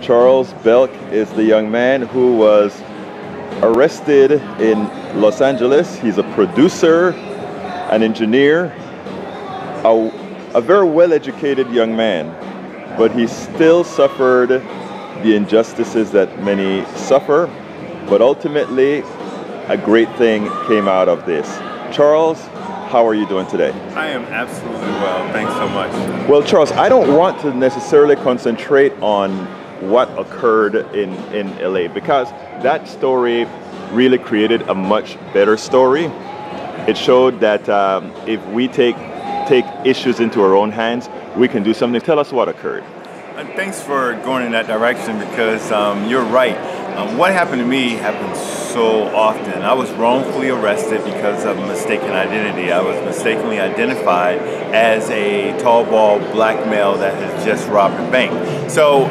Charles Belk is the young man who was arrested in Los Angeles. He's a producer, an engineer, a very well-educated young man, but he still suffered the injustices that many suffer. But ultimately, a great thing came out of this. Charles, how are you doing today? I am absolutely well. Thanks so much. Well, Charles, I don't want to necessarily concentrate on what occurred in LA, because that story really created a much better story. It showed that if we take issues into our own hands, we can do something. Tell us what occurred. Thanks for going in that direction, because you're right. What happened to me happens so often. I was wrongfully arrested because of mistaken identity. I was mistakenly identified as a tall, bald black male that had just robbed a bank. So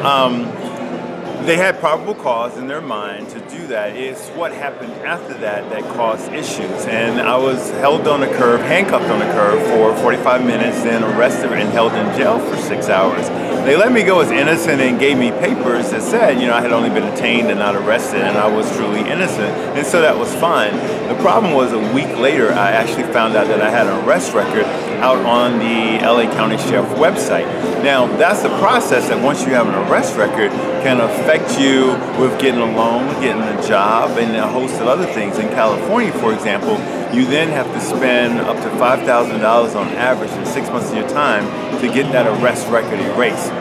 they had probable cause in their mind to do that. It's what happened after that that caused issues. And I was held on the curb, handcuffed on the curb for 45 minutes, then arrested and held in jail for 6 hours. They let me go as innocent and gave me papers that said, I had only been detained and not arrested, and I was truly innocent. And so that was fine. The problem was, a week later, I actually found out that I had an arrest record out on the LA County Sheriff website. Now, that's the process that once you have an arrest record can affect you with getting a loan, getting a job, and a host of other things. In California, for example, you then have to spend up to $5,000 on average in 6 months of your time to get that arrest record erased.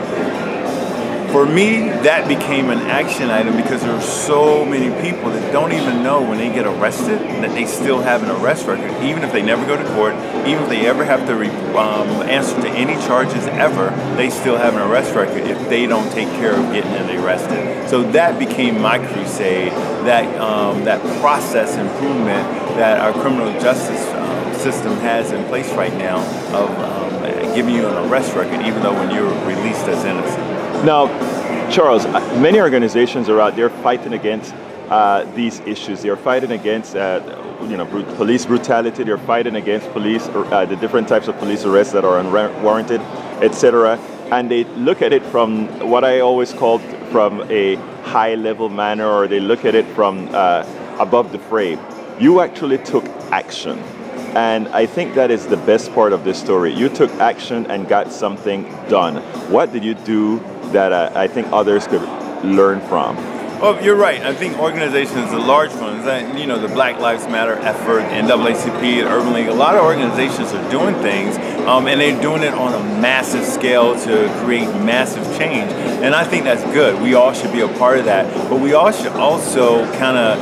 For me, that became an action item because there are so many people that don't even know when they get arrested that they still have an arrest record, even if they never go to court, even if they ever have to answer to any charges ever, they still have an arrest record if they don't take care of getting it arrested. So that became my crusade, that process improvement that our criminal justice system has in place right now of giving you an arrest record, even though when you're released as innocent. Now, Charles, many organizations are out there fighting against these issues. They're fighting against police brutality. They're fighting against police, the different types of police arrests that are unwarranted, etc. And they look at it from what I always called from a high-level manner, or they look at it from above the fray. You actually took action. And I think that is the best part of this story. You took action and got something done. What did you do that I think others could learn from? Well, you're right. I think organizations, the large ones, the Black Lives Matter effort, NAACP, Urban League, a lot of organizations are doing things, and they're doing it on a massive scale to create massive change. And I think that's good. We all should be a part of that. But we all should also kind of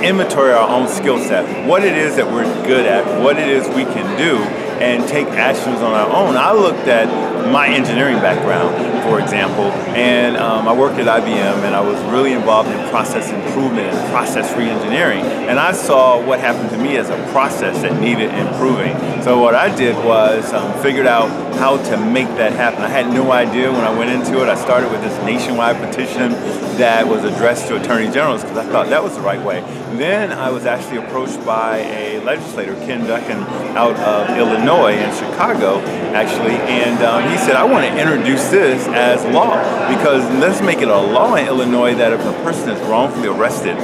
inventory our own skill set, what it is that we're good at, what it is we can do, and take actions on our own. I looked at my engineering background, for example, and I worked at IBM, and I was really involved in process improvement and process re-engineering, and I saw what happened to me as a process that needed improving. So what I did was figured out how to make that happen. I had no idea when I went into it. I started with this nationwide petition that was addressed to attorney generals because I thought that was the right way. Then I was actually approached by a legislator, Ken Duncan, out of Illinois in Chicago, actually, and he said, I want to introduce this as law, because let's make it a law in Illinois that if a person is wrongfully arrested,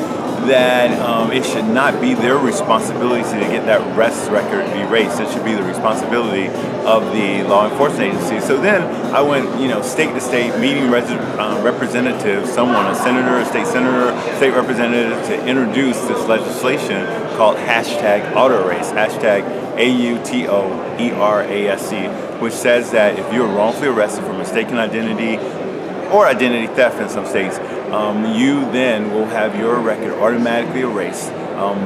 that it should not be their responsibility to get that arrest record erased. It should be the responsibility of the law enforcement agency. So then I went, state to state, meeting representatives, someone, a senator, a state senator, state representative, to introduce this legislation called #AutoErase, #AutoErase, which says that if you're wrongfully arrested for mistaken identity or identity theft in some states, you then will have your record automatically erased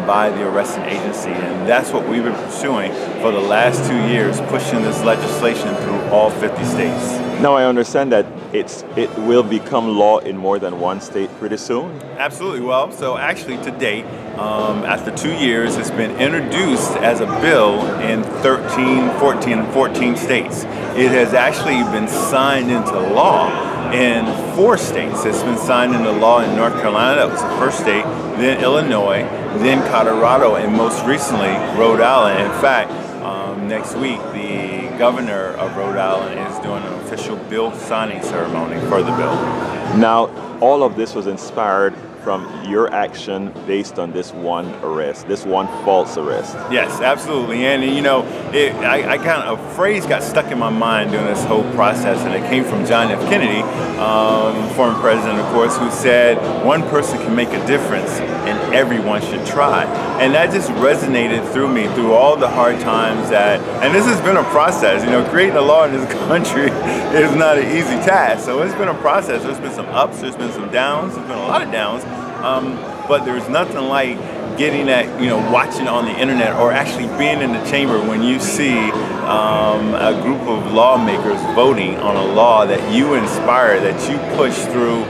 by the arresting agency. And that's what we've been pursuing for the last 2 years, pushing this legislation through all 50 states. Now I understand that it will become law in more than one state pretty soon? Absolutely. Well, so actually to date, after 2 years, it's been introduced as a bill in 14 states. It has actually been signed into law in 4 states. It's been signed into law in North Carolina, that was the first state, then Illinois, then Colorado, and most recently Rhode Island. In fact, next week the governor of Rhode Island is doing an official bill signing ceremony for the bill. Now, all of this was inspired from your action based on this one arrest, this one false arrest. Yes, absolutely. And you know, a phrase got stuck in my mind during this whole process, and it came from John F. Kennedy, former president, of course, who said, "One person can make a difference, and everyone should try." And that just resonated through me through all the hard times and this has been a process. You know, creating a law in this country is not an easy task. So it's been a process. There's been some ups, there's been some downs, there's been a lot of downs. But there's nothing like getting that, you know, watching on the internet or actually being in the chamber when you see a group of lawmakers voting on a law that you inspire, that you push through,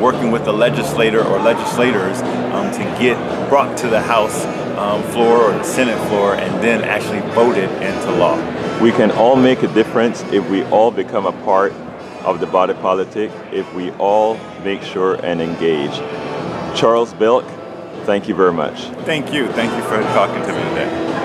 working with the legislator or legislators to get brought to the House floor or the Senate floor and then actually voted into law. We can all make a difference if we all become a part of the body politic, if we all make sure and engage. Charles Belk, thank you very much. Thank you. Thank you for talking to me today.